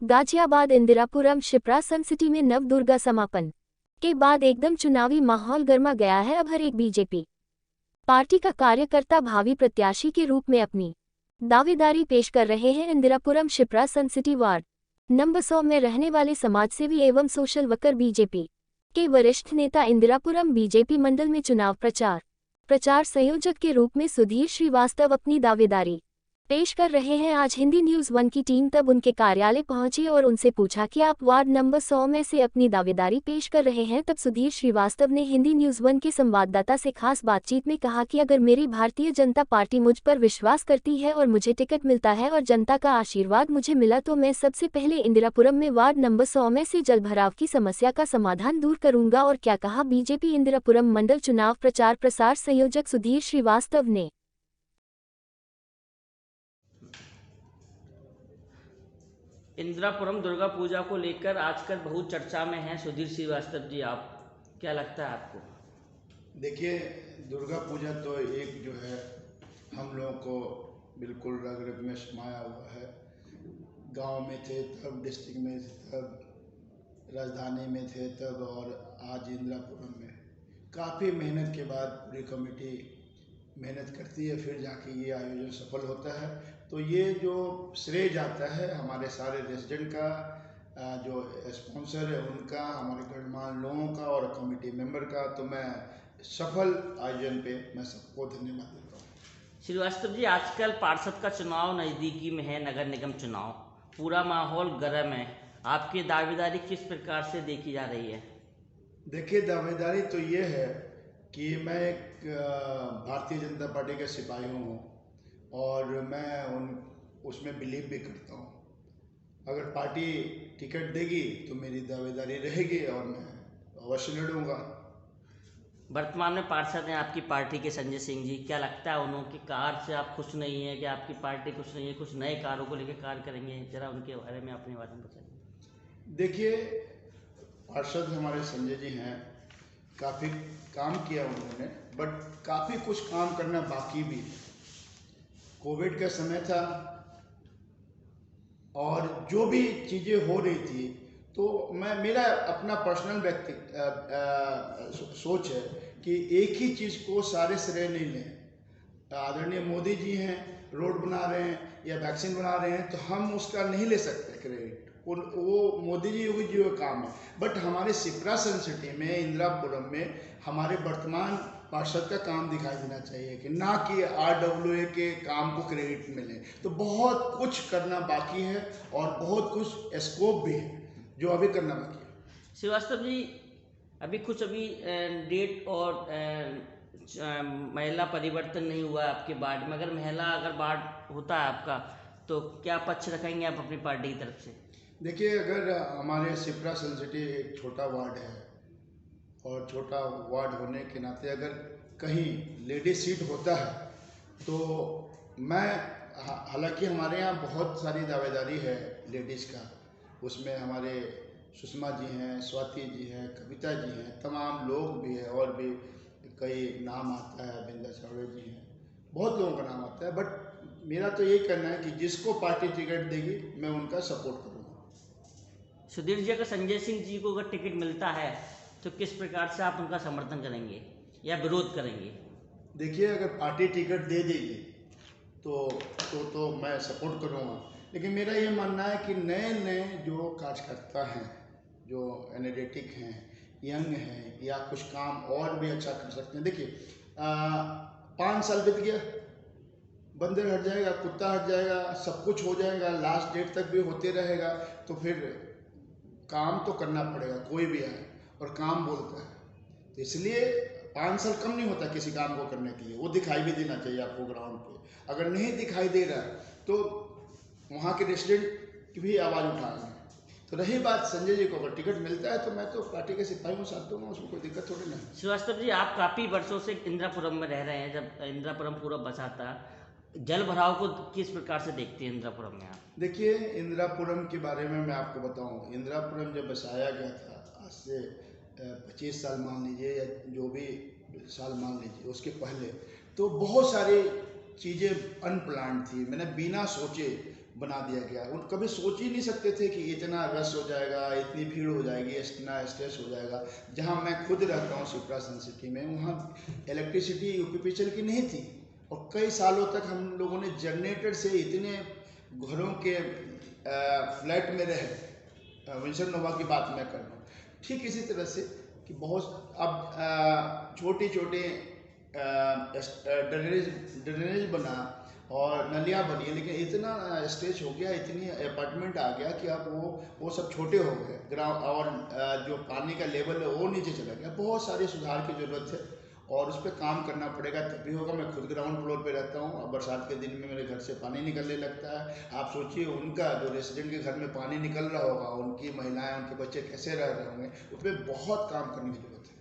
Ghaziabad Indirapuram Shipra Sun City में नवदुर्गा समापन के बाद एकदम चुनावी माहौल गर्मा गया है। अब हर एक बीजेपी पार्टी का कार्यकर्ता भावी प्रत्याशी के रूप में अपनी दावेदारी पेश कर रहे हैं। Indirapuram Shipra Sun City ward number 100 में रहने वाले समाजसेवी एवं सोशल वर्कर बीजेपी के वरिष्ठ नेता इंदिरापुरम बीजेपी मंडल में चुनाव प्रचार संयोजक के रूप में सुधीर श्रीवास्तव अपनी दावेदारी पेश कर रहे हैं। आज हिंदी न्यूज़ 1 की टीम तब उनके कार्यालय पहुंची और उनसे पूछा कि आप वार्ड नंबर 100 में से अपनी दावेदारी पेश कर रहे हैं। तब सुधीर श्रीवास्तव ने हिंदी न्यूज़ 1 के संवाददाता से खास बातचीत में कहा कि अगर मेरी भारतीय जनता पार्टी मुझ पर विश्वास करती है और मुझे टिकट मिलता है और जनता का आशीर्वाद मुझे मिला तो मैं सबसे पहले इंदिरापुरम में वार्ड नंबर 100 में से जलभराव की समस्या का समाधान दूर करूंगा। और क्या कहा बीजेपी इंदिरापुरम मंडल चुनाव प्रचार प्रसार संयोजक सुधीर श्रीवास्तव ने। इंदिरापुरम दुर्गा पूजा को लेकर आजकल बहुत चर्चा में है। सुधीर श्रीवास्तव जी, आप क्या लगता है आपको? देखिए, दुर्गा पूजा तो एक जो है हम लोगों को बिल्कुल रग रग में समाया हुआ है। गांव में थे तब, डिस्ट्रिक्ट में थे तब, राजधानी में थे तब, और आज इंदिरापुरम में काफ़ी मेहनत के बाद पूरी कमेटी मेहनत करती है, फिर जाके ये आयोजन सफल होता है। तो ये जो श्रेय जाता है हमारे सारे रेजिडेंट का, जो स्पॉन्सर है उनका, हमारे गणमान्य लोगों का और कमेटी मेंबर का। तो मैं सफल आयोजन पे मैं सबको धन्यवाद देता हूँ। श्रीवास्तव जी, आजकल पार्षद का चुनाव नज़दीकी में है, नगर निगम चुनाव, पूरा माहौल गर्म है। आपकी दावेदारी किस प्रकार से देखी जा रही है? देखिए, दावेदारी तो ये है कि मैं एक भारतीय जनता पार्टी का सिपाही हूँ और मैं उसमें बिलीव भी करता हूँ। अगर पार्टी टिकट देगी तो मेरी दावेदारी रहेगी और मैं अवश्य लड़ूंगा। वर्तमान में पार्षद हैं आपकी पार्टी के संजय सिंह जी, क्या लगता है उनके कार्य से आप खुश नहीं हैं कि आपकी पार्टी खुश नहीं है? कुछ नए कार्यों को लेकर कार्य करेंगे, जरा उनके बारे में अपने बारे में बताइए। देखिए, पार्षद हमारे संजय जी हैं, काफ़ी काम किया उन्होंने, बट काफ़ी कुछ काम करना बाकी भी है। कोविड का समय था और जो भी चीज़ें हो रही थी, तो मेरा अपना पर्सनल सोच है कि एक ही चीज़ को सारे श्रेय नहीं लें। आदरणीय मोदी जी हैं, रोड बना रहे हैं या वैक्सीन बना रहे हैं, तो हम उसका नहीं ले सकते क्रेडिट, वो मोदी जी का काम है। बट हमारे शिप्रा सनसिटी में, इंदिरापुरम में हमारे वर्तमान पार्षद का काम दिखाई देना चाहिए कि ना कि RWA के काम को क्रेडिट मिले। तो बहुत कुछ करना बाकी है और बहुत कुछ स्कोप भी है जो अभी करना बाकी है। श्रीवास्तव जी, अभी डेट और महिला परिवर्तन नहीं हुआ है आपके वार्ड में। अगर वार्ड होता है आपका तो क्या पक्ष रखेंगे आप अपनी पार्टी की तरफ से? देखिए, अगर हमारे शिप्रा सनसिटी एक छोटा वार्ड है और छोटा वार्ड होने के नाते अगर कहीं लेडीज सीट होता है तो मैं, हालांकि हमारे यहाँ बहुत सारी दावेदारी है लेडीज़ का, उसमें हमारे सुषमा जी हैं, स्वाति जी हैं, कविता जी हैं, तमाम लोग भी हैं और भी कई नाम आता है, बिंदा चौड़े जी हैं, बहुत लोगों का नाम आता है। बट मेरा तो यही कहना है कि जिसको पार्टी टिकट देगी मैं उनका सपोर्ट करूँगा। सुधीर जी, अगर संजय सिंह जी को अगर टिकट मिलता है तो किस प्रकार से आप उनका समर्थन करेंगे या विरोध करेंगे? देखिए, अगर पार्टी टिकट दे देगी तो मैं सपोर्ट करूँगा, लेकिन मेरा ये मानना है कि नए नए जो कार्यकर्ता हैं, जो एनर्जेटिक हैं, यंग हैं या कुछ काम और भी अच्छा कर सकते हैं। देखिए, 5 साल बीत गया, बंदर हट जाएगा, कुत्ता हट जाएगा, सब कुछ हो जाएगा, लास्ट डेट तक भी होते रहेगा, तो फिर काम तो करना पड़ेगा, कोई भी आए और काम बोलता है। तो इसलिए 5 साल कम नहीं होता किसी काम को करने के लिए, वो दिखाई भी देना चाहिए आपको ग्राउंड पे। अगर नहीं दिखाई दे रहा तो वहाँ के रेजिडेंट की भी आवाज़ उठाएंगे। तो रही बात संजय जी को, अगर टिकट मिलता है तो मैं तो पार्टी के सिपाही को साथ दूंगा, उसमें कोई दिक्कत थोड़ी नहीं। श्रीवास्तव जी, आप काफ़ी वर्षों से इंदिरापुरम में रह रहे हैं। जब इंदिरापुरम पूरा बसा था, जल भराव को किस प्रकार से देखते हैं इंदिरापुरम में आप? देखिए, इंदिरापुरम के बारे में मैं आपको बताऊं, इंदिरापुरम जब बसाया गया था, आज से 25 साल मान लीजिए या जो भी साल मान लीजिए, उसके पहले तो बहुत सारी चीज़ें अनप्लान्ड थी। मैंने बिना सोचे बना दिया गया। उन कभी सोच ही नहीं सकते थे कि इतना रश हो जाएगा, इतनी भीड़ हो जाएगी, इतना स्ट्रेस हो जाएगा। जहाँ मैं खुद रहता हूँ शिप्रा सन सिटी में, वहाँ इलेक्ट्रिसिटी यूपीपीसीएल की नहीं थी और कई सालों तक हम लोगों ने जनरेटर से इतने घरों के फ्लैट में रहे। विंसन नोवा की बात मैं कर रहा हूँ। ठीक इसी तरह से कि बहुत अब छोटे छोटे ड्रेनेज बना और नलियाँ बनी है, लेकिन इतना स्ट्रेच हो गया, इतनी अपार्टमेंट आ गया कि अब वो सब छोटे हो गए ग्राउंड, और जो पानी का लेवल है वो नीचे चला गया। बहुत सारे सुधार की ज़रूरत है और उस पर काम करना पड़ेगा, तभी होगा। मैं खुद ग्राउंड फ्लोर पे रहता हूँ। अब बरसात के दिन में मेरे घर से पानी निकलने लगता है। आप सोचिए उनका जो रेसिडेंट के घर में पानी निकल रहा होगा, उनकी महिलाएं, उनके बच्चे कैसे रह रहे होंगे, उस पर बहुत काम करने की जरूरत है।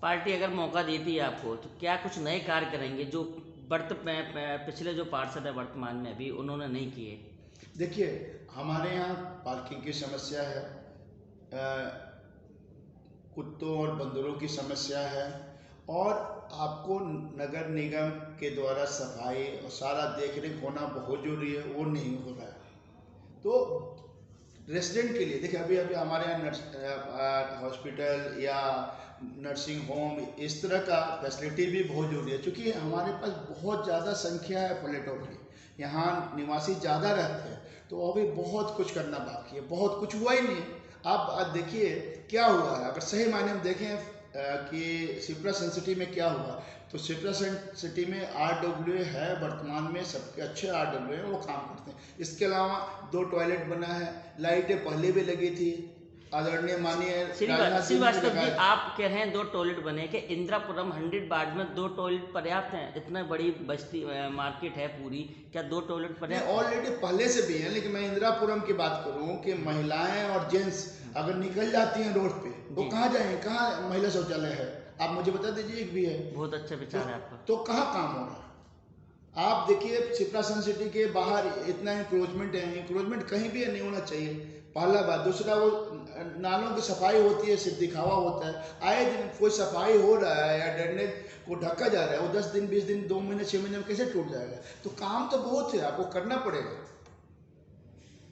पार्टी अगर मौका देती है आपको तो क्या कुछ नए कार्य करेंगे जो पिछले जो पार्षद है वर्तमान में अभी उन्होंने नहीं किए? देखिए, हमारे यहाँ पार्किंग की समस्या है, कुत्तों और बंदरों की समस्या है, और आपको नगर निगम के द्वारा सफाई और सारा देख रेख होना बहुत जरूरी है, वो नहीं हो रहा है। तो रेसिडेंट के लिए देखिए, अभी अभी हमारे यहाँ हॉस्पिटल या नर्सिंग होम इस तरह का फैसिलिटी भी बहुत जरूरी है, क्योंकि हमारे पास बहुत ज़्यादा संख्या है प्लेटों की, यहाँ निवासी ज़्यादा रहते हैं, तो अभी बहुत कुछ करना बाकी है, बहुत कुछ हुआ ही नहीं। आप देखिए क्या हुआ है, अगर सही मायने में देखें कि शिप्रा सन सिटी में क्या हुआ, तो शिप्रा सन सिटी में RWA है, वर्तमान में सबके अच्छे RWA हैं, वो काम करते हैं। इसके अलावा 2 टॉयलेट बना है, लाइटें पहले भी लगी थी, आदरणीय माननीय श्रीवास्तव जी, आप कह रहे हैं 2 टॉयलेट बने, कि इंदिरापुरम 100 वार्ड में 2 टॉयलेट पर्याप्त हैं? इतना बड़ी बस्ती मार्केट है पूरी, क्या 2 टॉयलेट पर्याप्त? ऑलरेडी पहले से भी है, लेकिन मैं इंदिरापुरम की बात करूं कि महिलाएं और जेंट्स अगर निकल जाती हैं रोड पे, वो कहाँ जाएंगे? कहाँ महिला शौचालय है? आप मुझे बता दीजिए, एक भी है? बहुत अच्छा विचार है आपका। तो कहाँ काम हो रहा है? आप देखिए शिप्रा सन सिटी के बाहर इतना इंक्रोचमेंट है, इंक्रोचमेंट कहीं भी नहीं होना चाहिए, पहला बात। दूसरा, वो नालों की सफाई होती है, सिर्फ दिखावा होता है। आए दिन कोई सफाई हो रहा है या ड्रेनेज को ढका जा रहा है, वो 10 दिन 20 दिन 2 महीने 6 महीने में कैसे टूट जाएगा? तो काम तो बहुत है, आपको करना पड़ेगा।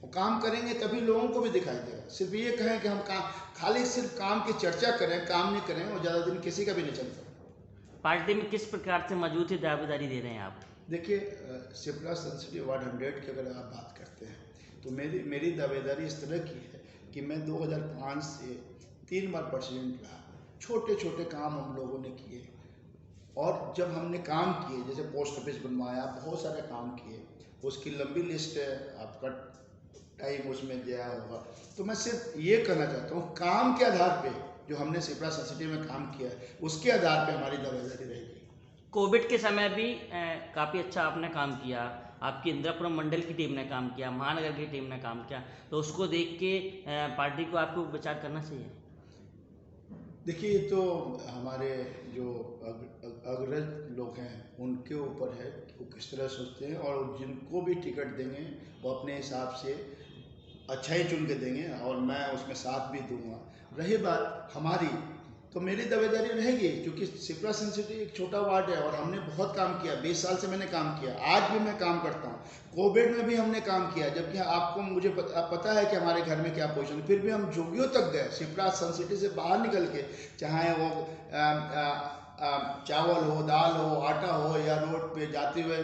वो काम करेंगे तभी लोगों को भी दिखाई देगा। सिर्फ ये कहें कि हम खाली सिर्फ काम की चर्चा करें, काम नहीं करें, वो ज़्यादा दिन किसी का भी नहीं चलता। पार्टी में किस प्रकार से मौजूद दावेदारी दे रहे हैं आप? देखिए, शिप्रा सन सिटी वार्ड 100 की अगर आप बात करते हैं तो मेरी दावेदारी इस तरह की है कि मैं 2005 से 3 बार प्रेसिडेंट रहा। छोटे छोटे काम हम लोगों ने किए, और जब हमने काम किए, जैसे पोस्ट ऑफिस बनवाया, बहुत सारे काम किए, उसकी लंबी लिस्ट है, आपका टाइम उसमें गया होगा। तो मैं सिर्फ ये कहना चाहता हूँ, काम के आधार पे जो हमने शिप्रा सन सिटी में काम किया है, उसके आधार पे हमारी दावेदारी रहेगी। कोविड के समय भी काफ़ी अच्छा आपने काम किया, आपकी इंदिरापुरम मंडल की टीम ने काम किया, महानगर की टीम ने काम किया, तो उसको देख के पार्टी को आपको विचार करना चाहिए। देखिए, ये तो हमारे जो अग्रज लोग हैं उनके ऊपर है कि वो किस तरह सोचते हैं, और जिनको भी टिकट देंगे वो अपने हिसाब से अच्छा ही चुन के देंगे, और मैं उसमें साथ भी दूंगा। रही बात हमारी, तो मेरी दावेदारी रहेगी, क्योंकि शिप्रा सन सिटी एक छोटा वार्ड है और हमने बहुत काम किया। 20 साल से मैंने काम किया, आज भी मैं काम करता हूँ। कोविड में भी हमने काम किया, जबकि आपको मुझे पता है कि हमारे घर में क्या पोजीशन, फिर भी हम जोगियों तक गए। शिप्रा सन सिटी से बाहर निकल के, चाहे वो चावल हो, दाल हो, आटा हो, या रोड पे जाते हुए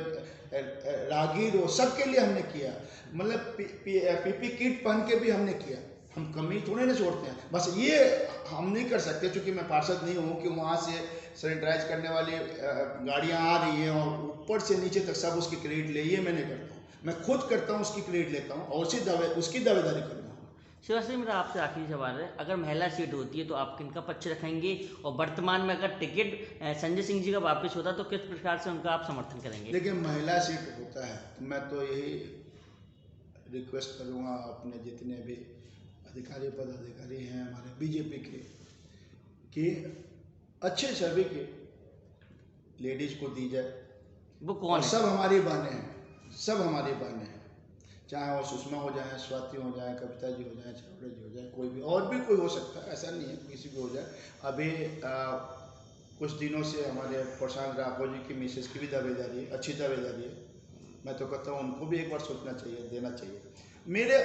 राहगीर हो, सबके लिए हमने किया। मतलब पीपी किट पहन के भी हमने किया। हम कमी थोड़े ना छोड़ते हैं। बस ये हम नहीं कर सकते, क्योंकि मैं पार्षद नहीं हूँ, कि वहाँ से सैनिटाइज करने वाली गाड़ियाँ आ रही हैं और ऊपर से नीचे तक सब उसकी क्रेडिट ले, ये मैं नहीं करता हूँ। मैं खुद करता हूँ, उसकी क्रेडिट लेता हूँ और उसकी दावेदारी करूँगा। शिवराज, मेरा आपसे आखिरी सवाल है, अगर महिला सीट होती है तो आप किनका पक्ष रखेंगे, और वर्तमान में अगर टिकट संजय सिंह जी का वापस होता तो किस प्रकार से उनका आप समर्थन करेंगे? देखिए, महिला सीट होता है तो मैं तो यही रिक्वेस्ट करूँगा अपने जितने भी अधिकारी पदाधिकारी हैं हमारे बीजेपी के, कि अच्छे छवि के लेडीज को दी जाए। वो कौन है? सब हमारी बहनें हैं, सब हमारी बहनें हैं, चाहे वो सुषमा हो जाए, स्वाति हो जाए, कविता जी हो जाए, छावड़े जी हो जाए, कोई भी और भी कोई हो सकता है, ऐसा नहीं है किसी भी हो जाए। अभी कुछ दिनों से हमारे प्रशांत राघव जी की मिसेज की भी दावेदारी है, अच्छी दावेदारी है, मैं तो कहता हूँ उनको भी एक बार सोचना चाहिए, देना चाहिए। मेरे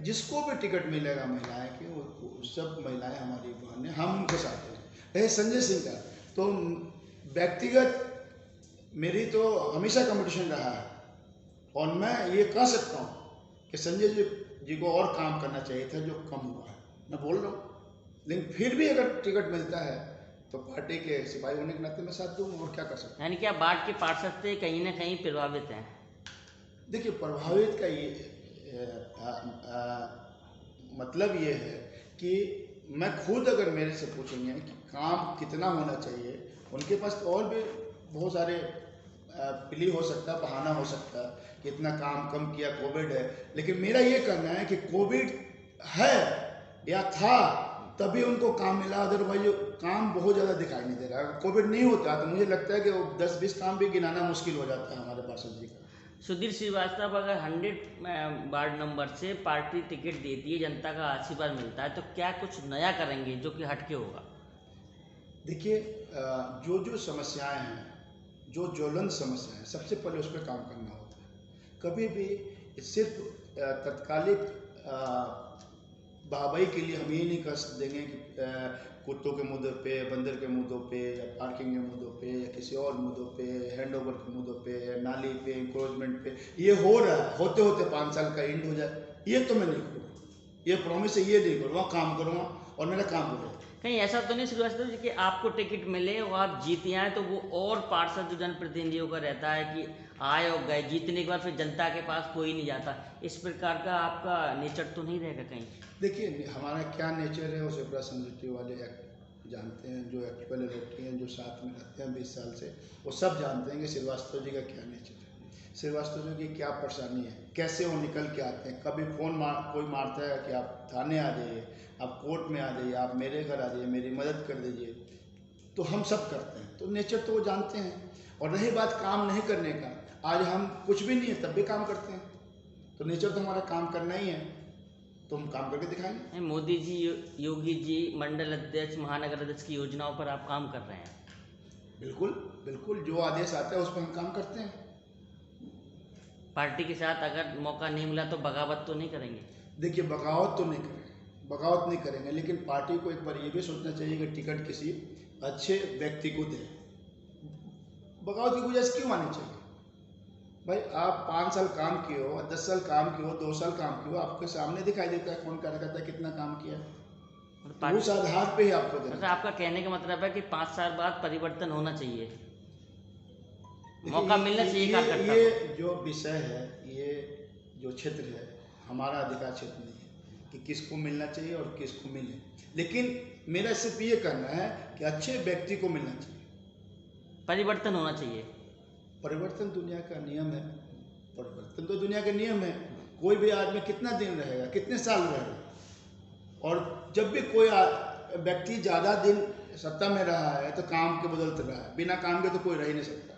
जिसको भी टिकट मिलेगा महिलाएं की, वो सब महिलाएं हमारी बहन हैं, हम उनके साथ हैं। रहे संजय सिंह का, तो व्यक्तिगत मेरी तो हमेशा कंपटीशन रहा है, और मैं ये कह सकता हूँ कि संजय जी को और काम करना चाहिए था, जो कम हुआ है, मैं बोल रहा हूँ। लेकिन फिर भी अगर टिकट मिलता है तो पार्टी के सिपाही होने के नाते मैं साथ दूंगा, और क्या कर सकता हूँ। यानी कि आप बाढ़ के पार्षद से कहीं ना कहीं प्रभावित हैं। देखिए, प्रभावित का ये मतलब ये है कि मैं खुद, अगर मेरे से पूछेंगे कि काम कितना होना चाहिए, उनके पास तो और भी बहुत सारे प्ली हो सकता है, बहाना हो सकता है कि इतना काम कम किया, कोविड है। लेकिन मेरा ये कहना है कि कोविड है या था तभी उनको काम मिला, अदरवाइज काम बहुत ज़्यादा दिखाई नहीं दे रहा। अगर कोविड नहीं होता तो मुझे लगता है कि 10-20 काम भी गिनाना मुश्किल हो जाता है हमारे पार्षद जी का। सुधीर श्रीवास्तव, अगर 100 वार्ड नंबर से पार्टी टिकट देती है, जनता का आशीर्वाद मिलता है, तो क्या कुछ नया करेंगे जो कि हटके होगा? देखिए, जो समस्याएं हैं, जो ज्वलंत समस्या है, सबसे पहले उस पर काम करना होता है। कभी भी सिर्फ तत्कालिक वाहवाही के लिए हम ये नहीं कर देंगे कि कुत्तों के मुद्दों पे, बंदर के मुद्दों पे, या पार्किंग के मुद्दों पे, या किसी और मुद्दों पे, हैंडओवर के मुद्दों पे, या नाली पे, इंक्रोचमेंट पे, ये हो रहा है, होते होते 5 साल का एंड हो जाए, ये तो मैं नहीं करूँगा। ये प्रॉमिस है, ये नहीं करूँगा, काम करूँगा और मेरा काम हो जाए। कहीं ऐसा तो नहीं श्रीवास्तव जी कि आपको टिकट मिले और आप जीते आए, तो वो और पार्षद जो जनप्रतिनिधियों का रहता है कि आए और गए, जीतने के बाद फिर जनता के पास कोई नहीं जाता, इस प्रकार का आपका नेचर तो नहीं रहेगा कहीं? देखिए, हमारा क्या नेचर है, उसे बड़ा सेंसिटिव वाले जानते हैं, जो एक्चुअल व्यक्ति हैं, जो साथ में रहते हैं 20 साल से, वो सब जानते हैं कि श्रीवास्तव जी का क्या नेचर है, श्रीवास्तव जी की क्या परेशानी है, कैसे वो निकल के आते हैं। कभी कोई मारता है कि आप थाने आ जाइए, आप कोर्ट में आ जाइए, आप मेरे घर आ जाइए, मेरी मदद कर दीजिए, तो हम सब करते हैं, तो नेचर तो वो जानते हैं। और रही बात काम नहीं करने का, आज हम कुछ भी नहीं है तब भी काम करते हैं, तो नेचर तो हमारा काम करना ही है, तो हम काम करके दिखाएंगे। मोदी जी, योगी जी, मंडल अध्यक्ष, महानगर अध्यक्ष की योजनाओं पर आप काम कर रहे हैं? बिल्कुल बिल्कुल, जो आदेश आता है उस पर हम काम करते हैं। पार्टी के साथ अगर मौका नहीं मिला तो बगावत तो नहीं करेंगे? देखिए, बगावत तो नहीं करेंगे, बगावत नहीं करेंगे, लेकिन पार्टी को एक बार ये भी सोचना चाहिए कि टिकट किसी अच्छे व्यक्ति को दें। बगावत की गुंजाइश क्यों आनी चाहिए? भाई, आप 5 साल काम किए हो, 10 साल काम किए हो, 2 साल काम किए हो, आपके सामने दिखाई देता है कौन कार्यकर्ता है, कितना काम किया है, तो उस आधार पे ही आपको देना। मतलब आपका कहने का मतलब है कि 5 साल बाद परिवर्तन होना चाहिए, देखिए, मौका मिलना चाहिए कार्यकर्ता ये को। जो विषय है, ये जो क्षेत्र है, हमारा अधिकार क्षेत्र नहीं है कि किसको मिलना चाहिए और किसको मिले, लेकिन मेरा सिर्फ ये कहना है कि अच्छे व्यक्ति को मिलना चाहिए। परिवर्तन होना चाहिए। परिवर्तन दुनिया का नियम है, परिवर्तन तो दुनिया का नियम है। कोई भी आदमी कितना दिन रहेगा, कितने साल रहेगा, और जब भी कोई व्यक्ति ज़्यादा दिन सत्ता में रहा है तो काम के बदलते रहा है, बिना काम के तो कोई रह ही नहीं सकता।